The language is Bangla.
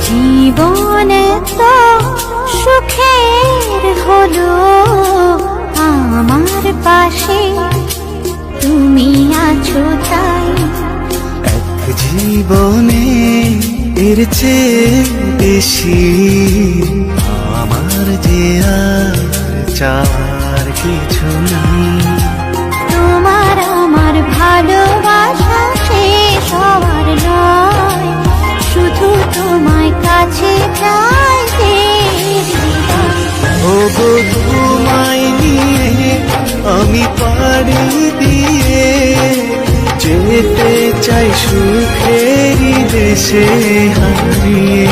জীবন তো সুখের হলো আমার পাশে তুমি আছো তাই। এক জীবনে এর চেয়ে বেশি আমার যে আর চাওয়ার কিছু নেই। তোমার আমার ভালোবাসা শেষ হওয়ার নয়, শুধু তোমায় কাছে চাইতে। ওগো তোমায় নিয়ে আমি পাড়ি দিয়ে যেতে চাই সুখেরই দেশে হারিয়ে।